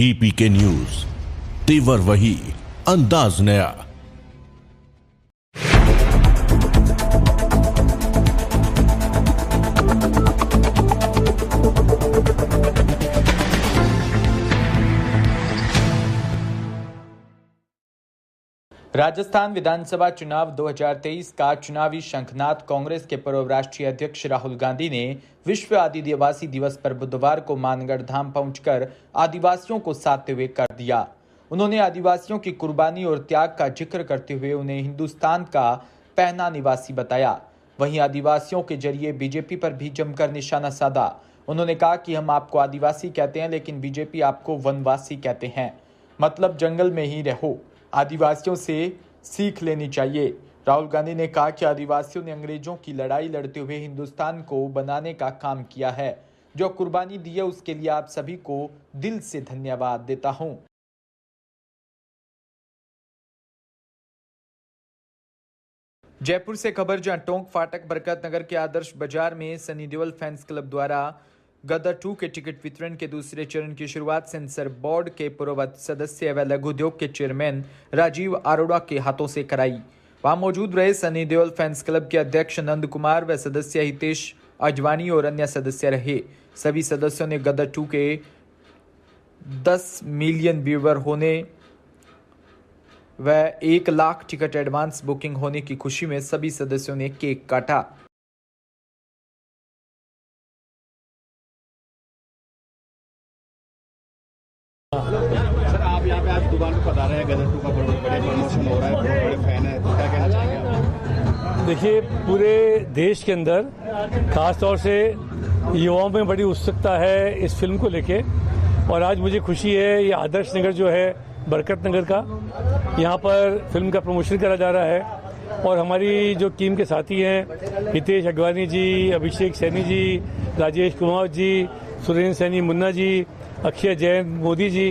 DPK news, तेवर वही, अंदाज नया। राजस्थान विधानसभा चुनाव 2023 का चुनावी शंखनाद कांग्रेस के पूर्व राष्ट्रीय अध्यक्ष राहुल गांधी ने विश्व आदिवासी दिवस पर बुधवार को मानगढ़ धाम पहुंचकर आदिवासियों को साधते हुए कर दिया। उन्होंने आदिवासियों की कुर्बानी और त्याग का जिक्र करते हुए उन्हें हिंदुस्तान का पहला निवासी बताया। वहीं आदिवासियों के जरिए बीजेपी पर भी जमकर निशाना साधा। उन्होंने कहा कि हम आपको आदिवासी कहते हैं, लेकिन बीजेपी आपको वनवासी कहते हैं, मतलब जंगल में ही रहो। आदिवासियों से सीख लेनी चाहिए। राहुल गांधी ने कहा कि आदिवासियों ने अंग्रेजों की लड़ाई लड़ते हुए हिंदुस्तान को बनाने का काम किया है। जो कुर्बानी दी है उसके लिए आप सभी को दिल से धन्यवाद देता हूं। जयपुर से खबर, जहां टोंक फाटक बरकत नगर के आदर्श बाजार में सनी देओल फैंस क्लब द्वारा गदर 2 के टिकट वितरण के दूसरे चरण की शुरुआत सेंसर बोर्ड के पूर्व सदस्य व लघु उद्योग के चेयरमैन राजीव अरोड़ा के हाथों से कराई। वहां मौजूद रहे सनी देओल फैंस क्लब के अध्यक्ष नंद कुमार व सदस्य हितेश अजवानी और अन्य सदस्य रहे। सभी सदस्यों ने गदर 2 के 10 मिलियन व्यूअर होने व 1 लाख टिकट एडवांस बुकिंग होने की खुशी में सभी सदस्यों ने केक काटा। सर, आप यहाँ पे आज दुकान पर पधारे हैं। गदर 2 का बहुत बड़े प्रमोशन हो रहा है, बहुत बड़े फैन है, तो क्या कहना चाहेंगे आप? देखिए, पूरे देश के अंदर खास तौर से युवाओं में बड़ी उत्सुकता है इस फिल्म को लेके, और आज मुझे खुशी है ये आदर्श नगर जो है बरकत नगर का, यहाँ पर फिल्म का प्रमोशन करा जा रहा है। और हमारी जो टीम के साथी हैं, हितेश अडवाणी जी, अभिषेक सैनी जी, राजेश कुमार जी, सुरेंद्र सैनी मुन्ना जी, अक्षय जैन मोदी जी,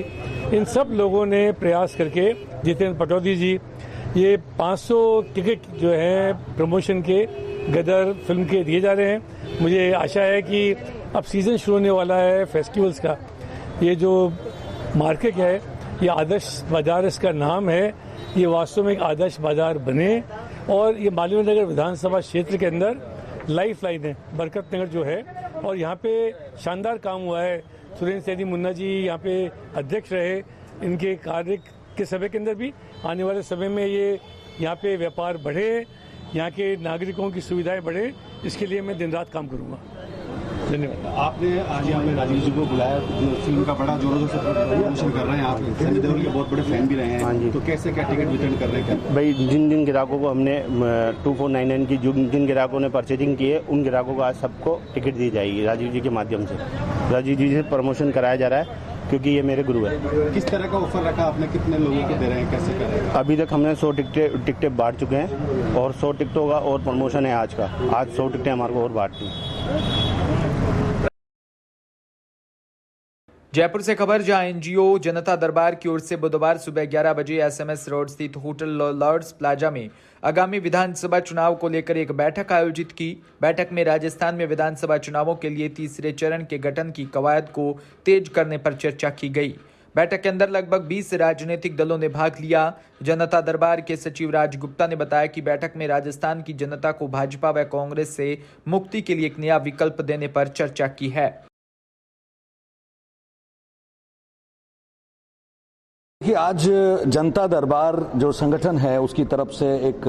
इन सब लोगों ने प्रयास करके, जितेंद्र पटौदी जी, ये 500 टिकट जो है प्रमोशन के गदर फिल्म के दिए जा रहे हैं। मुझे आशा है कि अब सीजन शुरू होने वाला है फेस्टिवल्स का। ये जो मार्केट है, ये आदर्श बाजार इसका नाम है, ये वास्तव में एक आदर्श बाजार बने, और ये मालवीय नगर विधानसभा क्षेत्र के अंदर लाइफ लाइन है बरकत नगर जो है, और यहाँ पे शानदार काम हुआ है। सुरेंद्र सैनी मुन्ना जी यहाँ पे अध्यक्ष रहे, इनके कार्य के समय के अंदर भी आने वाले समय में ये यहाँ पे व्यापार बढ़े, यहाँ के नागरिकों की सुविधाएं बढ़े, इसके लिए मैं दिन रात काम करूँगा। धन्यवाद। आपने आज यहाँ पे राजीव जी को बुलाया, फिल्म का बड़ा जोरों से प्रमोशन कर रहे हैं आप। सनी देओल के बहुत बड़े फैन भी रहे हैं। हाँ जी। तो कैसे क्या टिकट वितरण कर रहे हैं? भाई, जिन ग्राहकों को हमने 2499 की जिन ग्राहकों ने परचेजिंग की है, उन ग्राहकों को आज सबको टिकट दी जाएगी राजीव जी के माध्यम से। राजीव जी से प्रमोशन कराया जा रहा है क्योंकि ये मेरे गुरु है। किस तरह का ऑफर रखा आपने, कितने लोगों को दे रहे हैं, कैसे कर रहे हैं? अभी तक हमने 100 टिकटें बांट चुके हैं, और 100 टिकटों का और प्रमोशन है आज का। आज 100 टिकटें हमारे को और बांटनी है। जयपुर से खबर, जहां एनजीओ जनता दरबार की ओर से बुधवार सुबह 11 बजे एसएमएस रोड स्थित होटल लॉर्ड्स प्लाजा में आगामी विधानसभा चुनाव को लेकर एक बैठक आयोजित की। बैठक में राजस्थान में विधानसभा चुनावों के लिए तीसरे चरण के गठन की कवायद को तेज करने पर चर्चा की गई। बैठक के अंदर लगभग 20 राजनीतिक दलों ने भाग लिया। जनता दरबार के सचिव राज गुप्ता ने बताया कि बैठक में राजस्थान की जनता को भाजपा व कांग्रेस से मुक्ति के लिए एक नया विकल्प देने पर चर्चा की है। कि आज जनता दरबार जो संगठन है उसकी तरफ से एक,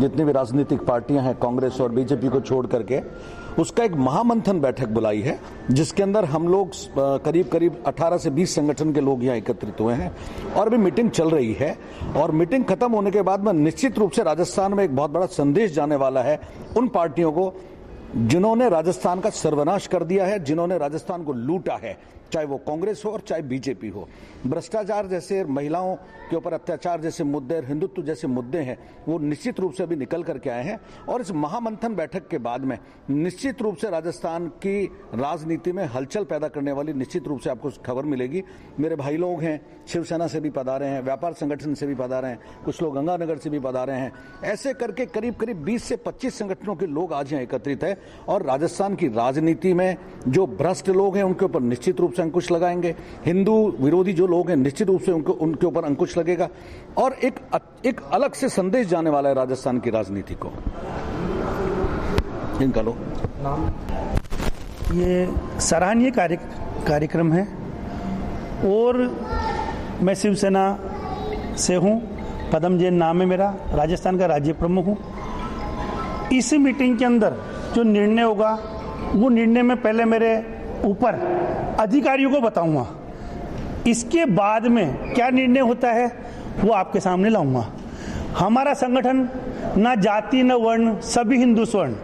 जितनी भी राजनीतिक पार्टियां हैं कांग्रेस और बीजेपी को छोड़ करके, उसका एक महामंथन बैठक बुलाई है, जिसके अंदर हम लोग करीब 18 से 20 संगठन के लोग यहाँ एकत्रित हुए हैं, और अभी मीटिंग चल रही है। और मीटिंग खत्म होने के बाद में निश्चित रूप से राजस्थान में एक बहुत बड़ा संदेश जाने वाला है उन पार्टियों को जिन्होंने राजस्थान का सर्वनाश कर दिया है, जिन्होंने राजस्थान को लूटा है, चाहे वो कांग्रेस हो और चाहे बीजेपी हो। भ्रष्टाचार जैसे, महिलाओं के ऊपर अत्याचार जैसे मुद्दे, हिंदुत्व जैसे मुद्दे हैं, वो निश्चित रूप से अभी निकल करके आए हैं। और इस महामंथन बैठक के बाद में निश्चित रूप से राजस्थान की राजनीति में हलचल पैदा करने वाली निश्चित रूप से आपको खबर मिलेगी। मेरे भाई लोग हैं, शिवसेना से भी पधारे हैं, व्यापार संगठन से भी पधारे हैं, कुछ लोग गंगानगर से भी पधारे हैं। ऐसे करके करीब 20 से 25 संगठनों के लोग आज यहाँ एकत्रित है, और राजस्थान की राजनीति में जो भ्रष्ट लोग हैं उनके ऊपर निश्चित रूप से से अंकुश लगाएंगे, हिंदू विरोधी जो लोग हैं निश्चित रूप से उनके ऊपर अंकुश लगेगा और एक अलग से संदेश जाने वाला है राजस्थान की राजनीति को। इनका लो ये सराहनीय कार्यक्रम है और मैं शिवसेना से हूँ, पदम जैन नाम है मेरा, राजस्थान का राज्य प्रमुख हूँ। इस मीटिंग के अंदर जो निर्णय होगा वो निर्णय में पहले मेरे ऊपर अधिकारियों को बताऊंगा, इसके बाद में क्या निर्णय होता है वो आपके सामने लाऊंगा। हमारा संगठन ना जाति न वर्ण, सभी हिंदू स्वर्ण।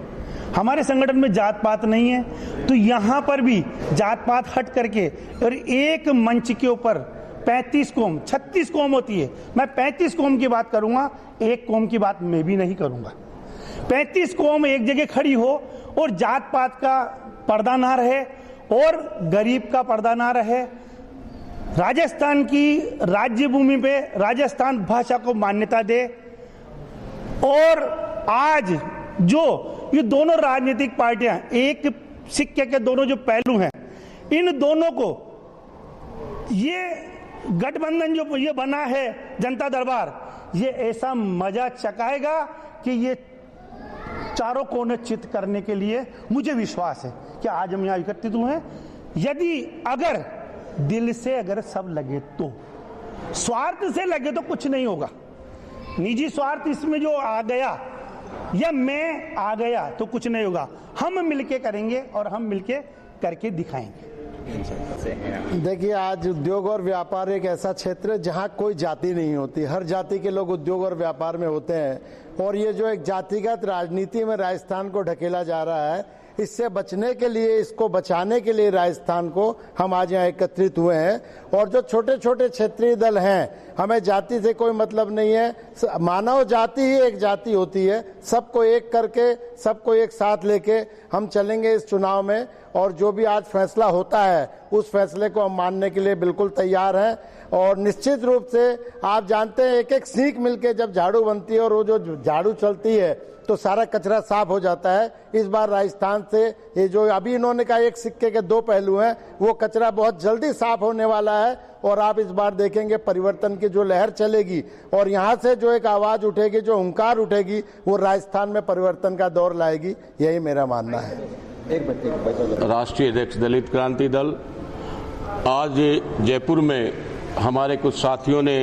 हमारे संगठन में जात पात नहीं है, तो यहाँ पर भी जात पात हट करके और एक मंच के ऊपर 35 कौम 36 कौम होती है, मैं 35 कौम की बात करूंगा, एक कौम की बात मैं भी नहीं करूंगा। 35 कौम एक जगह खड़ी हो और जात पात का पर्दा ना रहे और गरीब का पर्दा ना रहे। राजस्थान की राज्य भूमि पे राजस्थान भाषा को मान्यता दे और आज जो ये दोनों राजनीतिक पार्टियां, एक सिक्के के दोनों जो पहलू हैं, इन दोनों को ये गठबंधन जो ये बना है जनता दरबार, ये ऐसा मजा चकाएगा कि ये चारों कोने चित करने के लिए मुझे विश्वास है कि आज हम यहाँ एकत्रित हुए हैं। यदि अगर दिल से अगर सब लगे तो, स्वार्थ से लगे तो कुछ नहीं होगा। निजी स्वार्थ इसमें जो आ गया या मैं आ गया तो कुछ नहीं होगा। हम मिलके करेंगे और हम मिलके करके दिखाएंगे। देखिए, आज उद्योग और व्यापार एक ऐसा क्षेत्र है जहां कोई जाति नहीं होती, हर जाति के लोग उद्योग और व्यापार में होते हैं और ये जो एक जातिगत राजनीति में राजस्थान को ढकेला जा रहा है, इससे बचने के लिए, इसको बचाने के लिए राजस्थान को हम आज यहाँ एकत्रित हुए हैं। और जो छोटे छोटे क्षेत्रीय दल हैं, हमें जाति से कोई मतलब नहीं है, मानव जाति ही एक जाति होती है। सबको एक करके, सबको एक साथ लेके हम चलेंगे इस चुनाव में और जो भी आज फैसला होता है उस फैसले को हम मानने के लिए बिल्कुल तैयार हैं। और निश्चित रूप से आप जानते हैं, एक एक सीख मिलके जब झाड़ू बनती है और वो जो झाड़ू चलती है तो सारा कचरा साफ हो जाता है। इस बार राजस्थान से ये जो अभी इन्होंने कहा एक सिक्के के दो पहलू हैं, वो कचरा बहुत जल्दी साफ होने वाला है और आप इस बार देखेंगे परिवर्तन की जो लहर चलेगी और यहाँ से जो एक आवाज उठेगी, जो हुंकार उठेगी, वो राजस्थान में परिवर्तन का दौर लाएगी। यही मेरा मानना है। राष्ट्रीय अध्यक्ष दलित क्रांति दल, आज जयपुर में हमारे कुछ साथियों ने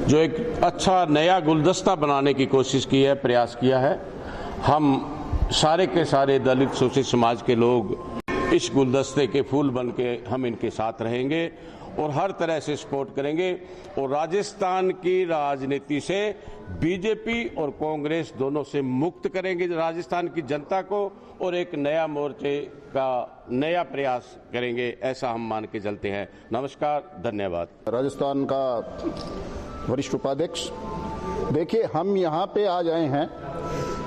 जो एक अच्छा नया गुलदस्ता बनाने की कोशिश की है, प्रयास किया है। हम सारे के सारे दलित शोषित समाज के लोग इस गुलदस्ते के फूल बन के हम इनके साथ रहेंगे और हर तरह से सपोर्ट करेंगे और राजस्थान की राजनीति से बीजेपी और कांग्रेस दोनों से मुक्त करेंगे राजस्थान की जनता को और एक नया मोर्चे का नया प्रयास करेंगे, ऐसा हम मान के चलते हैं। नमस्कार, धन्यवाद। राजस्थान का वरिष्ठ उपाध्यक्ष, देखिए, हम यहाँ पे आज आए हैं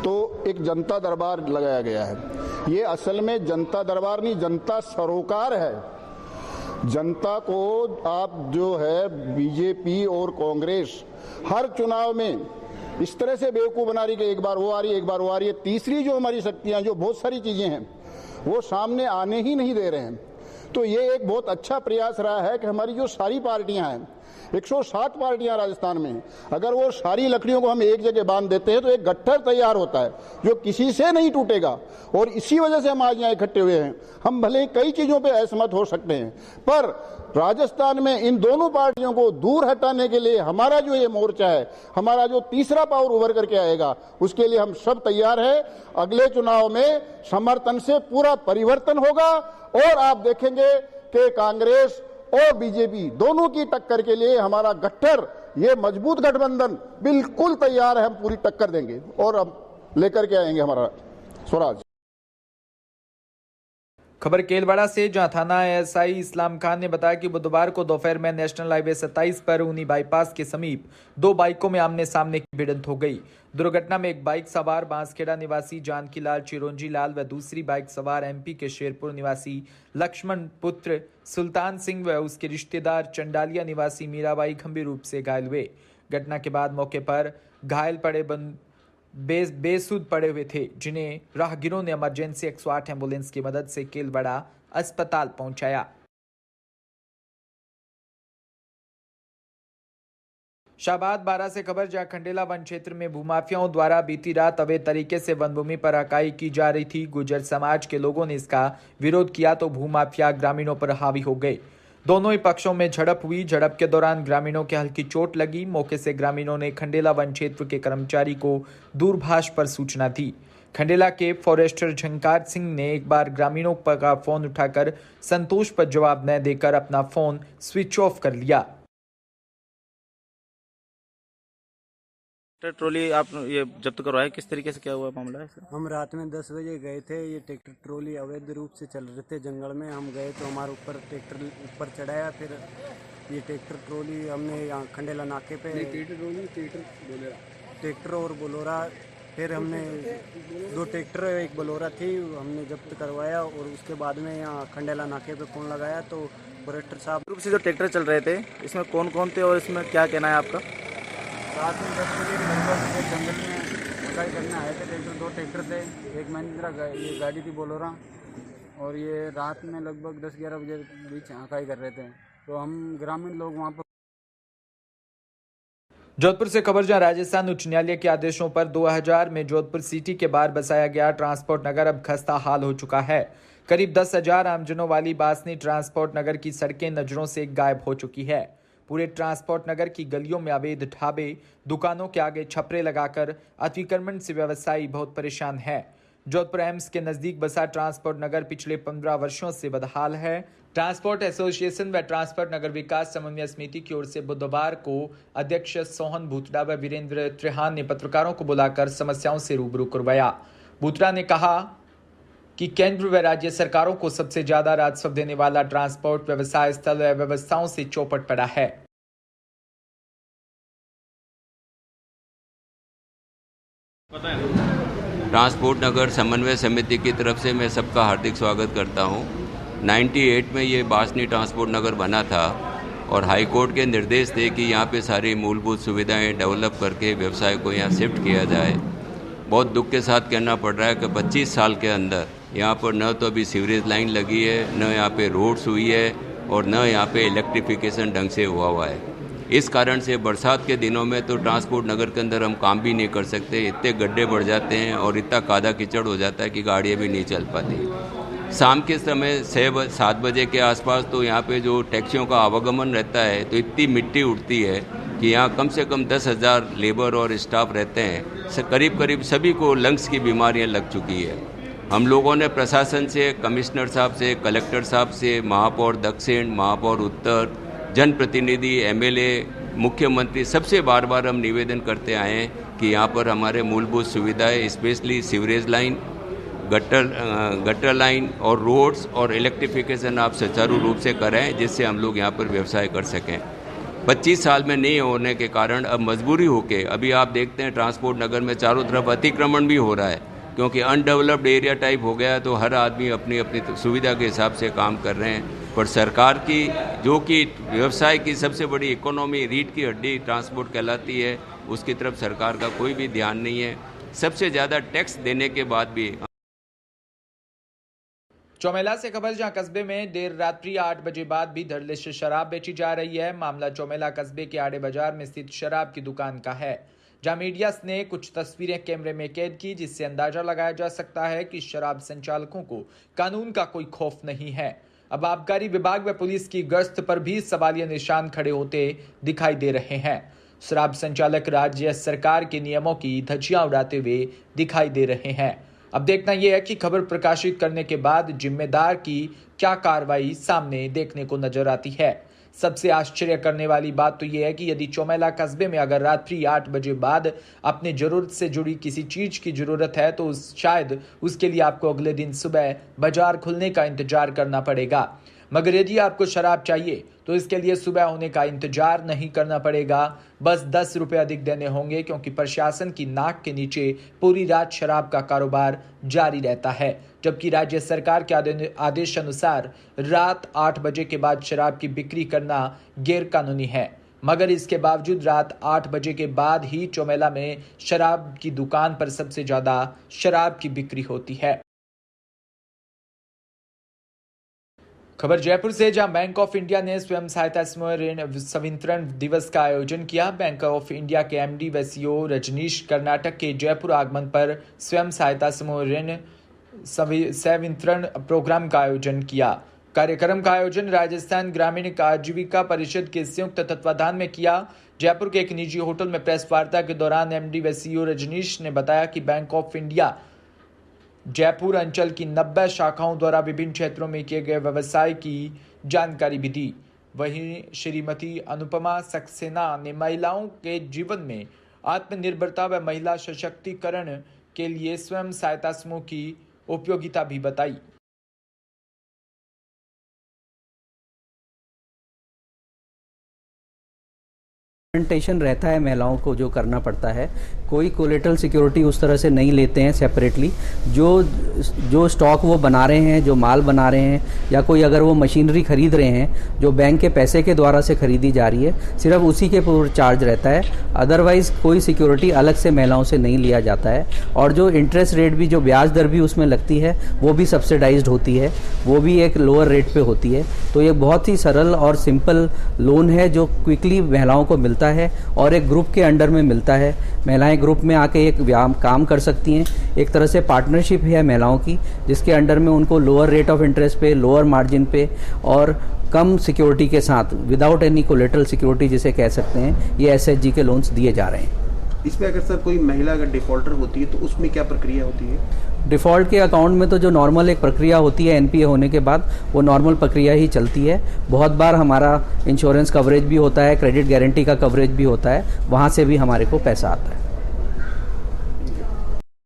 तो एक जनता दरबार लगाया गया है। ये असल में जनता दरबार नहीं, जनता सरोकार है। जनता को आप जो है बीजेपी और कांग्रेस हर चुनाव में इस तरह से बेवकूफ बना रही कि एक बार वो आ रही है, एक बार वो आ रही है। तीसरी जो हमारी शक्तियां, जो बहुत सारी चीजें हैं, वो सामने आने ही नहीं दे रहे हैं। तो ये एक बहुत अच्छा प्रयास रहा है कि हमारी जो सारी पार्टियां हैं, 160 पार्टियां राजस्थान में, अगर वो सारी लकड़ियों को हम एक जगह बांध देते हैं तो एक गट्ठर तैयार होता है जो किसी से नहीं टूटेगा। और इसी वजह से हम आज यहाँ इकट्ठे हुए हैं। हम भले कई चीजों पे असहमत हो सकते हैं, पर राजस्थान में इन दोनों पार्टियों को दूर हटाने के लिए हमारा जो ये मोर्चा है, हमारा जो तीसरा पावर उभर करके आएगा, उसके लिए हम सब तैयार हैं। अगले चुनाव में समर्थन से पूरा परिवर्तन होगा और आप देखेंगे कि कांग्रेस और बीजेपी दोनों की टक्कर के लिए हमारा गट्ठर, ये मजबूत गठबंधन बिल्कुल तैयार है। हम पूरी टक्कर देंगे और हम लेकर के आएंगे हमारा स्वराज। खबर केलवाड़ा से, जहां थाना एएसआई इस्लाम खान ने बताया कि बुधवार को दोपहर में नेशनल हाईवे 27 पर ऊनी बाईपास के समीप दो बाइकों में आमने सामने की भिड़ंत हो गई। दुर्घटना में एक बाइक सवार बांसखेड़ा निवासी जानकी लाल चिरोंजी लाल व दूसरी बाइक सवार एमपी के शेरपुर निवासी लक्ष्मण पुत्र सुल्तान सिंह व उसके रिश्तेदार चंडालिया निवासी मीराबाई गंभीर रूप से घायल हुए। घटना के बाद मौके पर घायल पड़े बेसुध पड़े हुए थे, जिन्हें राहगीरों ने इमरजेंसी 108 एम्बुलेंस की मदद से केलवाड़ा अस्पताल पहुंचाया। शाहबाद बारा से खबर, जहां खंडेला वन क्षेत्र में भूमाफियाओं द्वारा बीती रात अवैध तरीके से वन भूमि पर हकाई की जा रही थी। गुर्जर समाज के लोगों ने इसका विरोध किया तो भूमाफिया ग्रामीणों पर हावी हो गए। दोनों ही पक्षों में झड़प हुई। झड़प के दौरान ग्रामीणों के हल्की चोट लगी। मौके से ग्रामीणों ने खंडेला वन क्षेत्र के कर्मचारी को दूरभाष पर सूचना दी। खंडेला के फॉरेस्टर झंकार सिंह ने एक बार ग्रामीणों का फोन उठाकर संतोष पर जवाब न देकर अपना फोन स्विच ऑफ कर लिया। ट्रॉली आप ये जब्त करवाए, किस तरीके से क्या हुआ मामला है? हम रात में 10 बजे गए थे। ये ट्रैक्टर ट्रॉली अवैध रूप से चल रहे थे जंगल में। हम गए तो हमारे ऊपर ट्रैक्टर ऊपर चढ़ाया। फिर ये ट्रैक्टर ट्रॉली हमने यहाँ खंडेला नाके पे ट्रैक्टर और बोलोरा, फिर हमने 2 ट्रैक्टर एक बोलोरा थी, हमने जब्त करवाया। और उसके बाद में यहाँ खंडेला नाके पे फोन लगाया तो फॉरेस्टर साहब रूप से जो ट्रैक्टर चल रहे थे इसमें कौन कौन थे और इसमें क्या कहना है आपका? रात में 10 बजे लगभग जंगल में हकाई करने आए थे। ट्रैक्टर 2 ट्रैक्टर थे, एक महिंद्रा ये गाड़ी थी बोलोरा, और ये रात में लगभग 10-11 बजे बीच हकाई कर रहे थे। तो हम ग्रामीण लोग वहाँ पर। जोधपुर से खबर, जहां राजस्थान उच्च न्यायालय के आदेशों पर 2000 में जोधपुर सिटी के बाहर बसाया गया ट्रांसपोर्ट नगर अब खस्ता हाल हो चुका है। करीब 10,000 आमजनों वाली बासनी ट्रांसपोर्ट नगर की सड़कें नजरों से गायब हो चुकी है। पूरे ट्रांसपोर्ट नगर की गलियों में अवैध ढाबे, दुकानों के आगे छपरे लगाकर अतिक्रमण से व्यवसायी बहुत परेशान है। जोधपुर एम्स के नजदीक बसा ट्रांसपोर्ट नगर पिछले 15 वर्षों से बदहाल है। ट्रांसपोर्ट एसोसिएशन व ट्रांसपोर्ट नगर विकास समन्वय समिति की ओर से बुधवार को अध्यक्ष सोहन भूतड़ा व वीरेंद्र त्रिहान ने पत्रकारों को बुलाकर समस्याओं से रूबरू करवाया। भूतड़ा ने कहा कि केंद्र व राज्य सरकारों को सबसे ज्यादा राजस्व देने वाला ट्रांसपोर्ट व्यवसाय स्थल व्यवस्थाओं से चौपट पड़ा है। ट्रांसपोर्ट नगर समन्वय समिति की तरफ से मैं सबका हार्दिक स्वागत करता हूं। 98 में ये बासनी ट्रांसपोर्ट नगर बना था और हाई कोर्ट के निर्देश थे कि यहाँ पे सारी मूलभूत सुविधाएं डेवलप करके व्यवसाय को यहाँ शिफ्ट किया जाए। बहुत दुख के साथ कहना पड़ रहा है कि 25 साल के अंदर यहाँ पर न तो अभी सीवरेज लाइन लगी है, न यहाँ पे रोड्स हुई है और न यहाँ पे इलेक्ट्रिफिकेशन ढंग से हुआ है। इस कारण से बरसात के दिनों में तो ट्रांसपोर्ट नगर के अंदर हम काम भी नहीं कर सकते। इतने गड्ढे बढ़ जाते हैं और इतना कादा कीचड़ हो जाता है कि गाड़ियाँ भी नहीं चल पाती। शाम के समय 6-7 बजे के आसपास तो यहाँ पे जो टैक्सियों का आवागमन रहता है तो इतनी मिट्टी उड़ती है कि यहाँ कम से कम 10,000 लेबर और स्टाफ रहते हैं। करीब करीब सभी को लंग्स की बीमारियाँ लग चुकी है। हम लोगों ने प्रशासन से, कमिश्नर साहब से, कलेक्टर साहब से, महापौर दक्षिण, महापौर उत्तर, जनप्रतिनिधि, एमएलए, मुख्यमंत्री, सबसे बार बार हम निवेदन करते आए हैं कि यहाँ पर हमारे मूलभूत सुविधाएं, specially sewerage line, gutter line और रोड्स और इलेक्ट्रिफिकेशन आप सुचारू रूप से कराएं, जिससे हम लोग यहाँ पर व्यवसाय कर सकें। 25 साल में नहीं होने के कारण अब मजबूरी होके अभी आप देखते हैं ट्रांसपोर्ट नगर में चारों तरफ अतिक्रमण भी हो रहा है, क्योंकि अनडेवलप्ड एरिया टाइप हो गया है। तो हर आदमी अपनी अपनी सुविधा के हिसाब से काम कर रहे हैं। पर सरकार की, जो कि व्यवसाय की सबसे बड़ी इकोनॉमी, रीढ़ की हड्डी ट्रांसपोर्ट कहलाती है, उसकी तरफ सरकार का कोई भी ध्यान नहीं है। सबसे ज़्यादा टैक्स देने के बाद भी। चौमेला से खबर, जहां कस्बे में देर रात्रि 8 बजे बाद भी धड़ल्ले से शराब बेची जा रही है। मामला चौमेला कस्बे के आड़े बाजार में स्थित शराब की दुकान का है, जहां मीडिया ने कुछ तस्वीरें कैमरे में कैद की, जिससे अंदाजा लगाया जा सकता है कि शराब संचालकों को कानून का कोई खौफ नहीं है। अब आबकारी विभाग व पुलिस की गश्त पर भी सवालिया निशान खड़े होते दिखाई दे रहे हैं। शराब संचालक राज्य सरकार के नियमों की धज्जियां उड़ाते हुए दिखाई दे रहे हैं। अब देखना यह है कि खबर प्रकाशित करने के बाद जिम्मेदार की क्या कार्रवाई सामने देखने को नजर आती है। सबसे आश्चर्य करने वाली बात तो यह है कि यदि चौमेला कस्बे में अगर रात्रि 8 बजे बाद अपने जरूरत से जुड़ी किसी चीज की जरूरत है तो शायद उसके लिए आपको अगले दिन सुबह बाजार खुलने का इंतजार करना पड़ेगा। मगर यदि आपको शराब चाहिए तो इसके लिए सुबह होने का इंतजार नहीं करना पड़ेगा, बस 10 रुपए अधिक देने होंगे, क्योंकि प्रशासन की नाक के नीचे पूरी रात शराब का कारोबार जारी रहता है। जबकि राज्य सरकार के आदेश अनुसार रात 8 बजे के बाद शराब की बिक्री करना गैर कानूनी है, मगर इसके बावजूद रात 8 बजे के बाद ही चौमेला में शराब की दुकान पर सबसे ज्यादा शराब की बिक्री होती है। खबर जयपुर से, जहां बैंक ऑफ इंडिया ने स्वयं सहायता समूह ऋण संवितरण दिवस का आयोजन किया। बैंक ऑफ इंडिया के एमडी व सीईओ रजनीश कर्नाटक के जयपुर आगमन पर स्वयं सहायता समूह ऋण संवितरण प्रोग्राम का आयोजन किया। कार्यक्रम का आयोजन राजस्थान ग्रामीण आजीविका परिषद के संयुक्त तत्वाधान में किया। जयपुर के एक निजी होटल में प्रेस वार्ता के दौरान एमडी व सीईओ रजनीश ने बताया कि बैंक ऑफ इंडिया जयपुर अंचल की 90 शाखाओं द्वारा विभिन्न क्षेत्रों में किए गए व्यवसाय की जानकारी भी दी। वहीं श्रीमती अनुपमा सक्सेना ने महिलाओं के जीवन में आत्मनिर्भरता व महिला सशक्तिकरण के लिए स्वयं सहायता समूह की उपयोगिता भी बताई। प्रेजेंटेशन रहता है महिलाओं को जो करना पड़ता है, कोई कोलेटरल सिक्योरिटी उस तरह से नहीं लेते हैं सेपरेटली। जो स्टॉक वो बना रहे हैं, जो माल बना रहे हैं, या कोई अगर वो मशीनरी खरीद रहे हैं जो बैंक के पैसे के द्वारा से खरीदी जा रही है, सिर्फ उसी के पूरा चार्ज रहता है। अदरवाइज कोई सिक्योरिटी अलग से महिलाओं से नहीं लिया जाता है। और जो इंटरेस्ट रेट भी, जो ब्याज दर भी उसमें लगती है, वो भी सब्सिडाइज्ड होती है, वो भी एक लोअर रेट पे होती है। तो ये बहुत ही सरल और सिंपल लोन है जो क्विकली महिलाओं को मिलता है और एक ग्रुप के अंडर में मिलता है। महिलाएं ग्रुप में आके एक काम कर सकती हैं। एक तरह से पार्टनरशिप है महिलाओं की, जिसके अंडर में उनको लोअर रेट ऑफ इंटरेस्ट पे, लोअर मार्जिन पे और कम सिक्योरिटी के साथ, विदाउट एनी कोलेटरल सिक्योरिटी जिसे कह सकते हैं, ये एसएचजी के लोन्स दिए जा रहे हैं। इसमें अगर सर कोई महिला अगर डिफॉल्टर होती है तो उसमें क्या प्रक्रिया होती है? डिफ़ॉल्ट के अकाउंट में तो जो नॉर्मल एक प्रक्रिया होती है एनपीए होने के बाद, वो नॉर्मल प्रक्रिया ही चलती है। बहुत बार हमारा इंश्योरेंस कवरेज भी होता है, क्रेडिट गारंटी का कवरेज भी होता है, वहाँ से भी हमारे को पैसा आता है।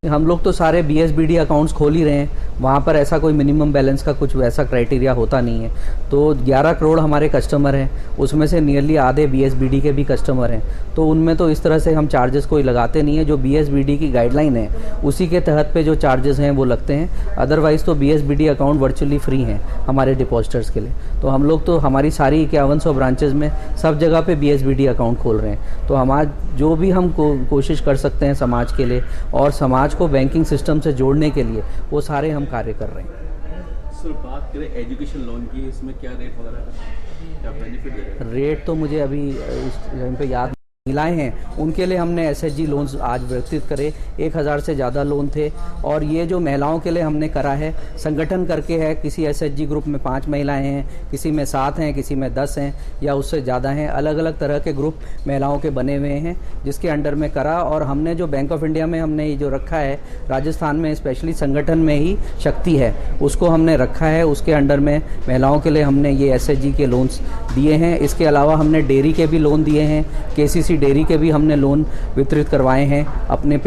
हम लोग तो सारे बीएसबीडी अकाउंट्स खोल ही रहे हैं, वहाँ पर ऐसा कोई मिनिमम बैलेंस का कुछ वैसा क्राइटेरिया होता नहीं है। तो 11 करोड़ हमारे कस्टमर हैं, उसमें से नियरली आधे बीएसबीडी के भी कस्टमर हैं। तो उनमें तो इस तरह से हम चार्जेस कोई लगाते नहीं है। जो बीएसबीडी की गाइडलाइन है उसी के तहत पे जो चार्जेस हैं वो लगते हैं। अदरवाइज़ तो बीएसबीडी अकाउंट वर्चुअली फ्री हैं हमारे डिपॉजिटर्स के लिए। तो हम लोग तो हमारी सारी 5100 ब्रांचेज में सब जगह पे बीएसबीडी अकाउंट खोल रहे हैं। तो हमारा जो भी हम कोशिश कर सकते हैं समाज के लिए और समाज को बैंकिंग सिस्टम से जोड़ने के लिए, वो सारे हम कार्य कर रहे हैं। सर बात करें एजुकेशन लोन की, इसमें क्या रेट वगैरह है, क्या बेनिफिट दे रहे हैं? रेट तो मुझे अभी इस टाइम पे याद, महिलाएं हैं उनके लिए हमने एसएचजी लोन्स आज वितरित करे। 1000 से ज़्यादा लोन थे। और ये जो महिलाओं के लिए हमने करा है, संगठन करके है, किसी एसएचजी ग्रुप में 5 महिलाएं हैं, किसी में 7 हैं, किसी में 10 हैं या उससे ज़्यादा हैं। अलग अलग तरह के ग्रुप महिलाओं के बने हुए हैं जिसके अंडर में करा। और हमने जो बैंक ऑफ इंडिया में हमने ये जो रखा है, राजस्थान में स्पेशली संगठन में ही शक्ति है, उसको हमने रखा है। उसके अंडर में महिलाओं के लिए हमने ये एसएचजी के लोन्स दिए हैं। इसके अलावा हमने डेयरी के भी लोन दिए हैं, केसीसी डेयरी के भी हमने लोन वितरित करवाए हैं अपने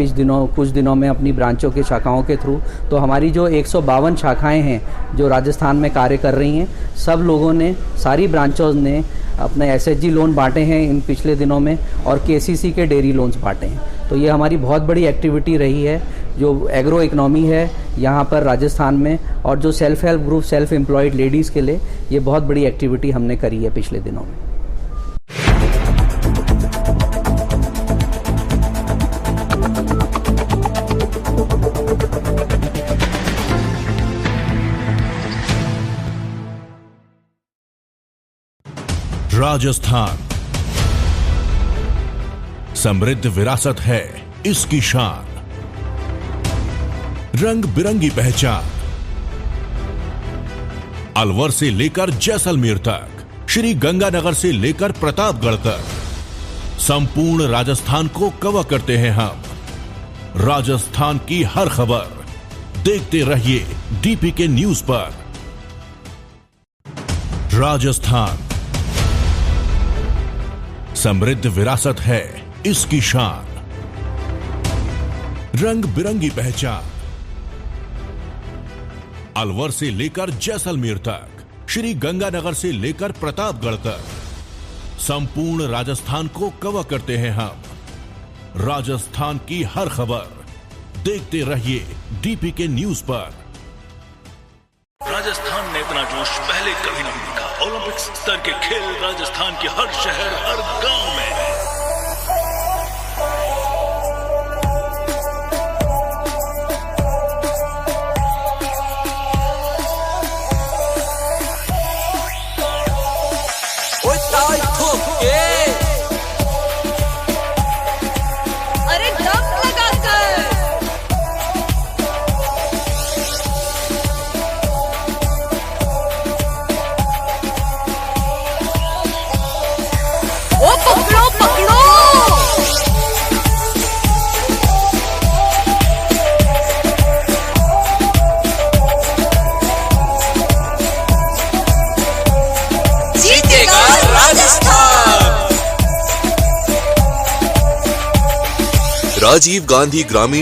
कुछ दिनों में अपनी ब्रांचों के शाखाओं के थ्रू। तो हमारी जो 152 शाखाएं हैं जो राजस्थान में कार्य कर रही हैं, सब लोगों ने, सारी ब्रांचों ने अपने एसएचजी लोन बांटे हैं इन पिछले दिनों में और केसीसी के डेयरी लोन्स बांटे हैं। तो ये हमारी बहुत बड़ी एक्टिविटी रही है जो एग्रो इकोनॉमी है यहाँ पर राजस्थान में, और जो self help group, self employed ladies के लिए ये बहुत बड़ी एक्टिविटी हमने करी है पिछले दिनों में। राजस्थान समृद्ध विरासत है इसकी शान, रंग बिरंगी पहचान। अलवर से लेकर जैसलमेर तक, श्री गंगानगर से लेकर प्रतापगढ़ तक, संपूर्ण राजस्थान को कवर करते हैं हम। राजस्थान की हर खबर देखते रहिए डीपीके न्यूज पर। राजस्थान समृद्ध विरासत है इसकी शान, रंग बिरंगी पहचान। अलवर से लेकर जैसलमेर तक, श्री गंगानगर से लेकर प्रतापगढ़ तक, संपूर्ण राजस्थान को कवर करते हैं हम। राजस्थान की हर खबर देखते रहिए डीपीके न्यूज पर। राजस्थान ने इतना जोश पहले कभी नहीं देखा। ओलंपिक स्तर के खेल राजस्थान के हर शहर, हर गांव में है। राजीव गांधी ग्रामीण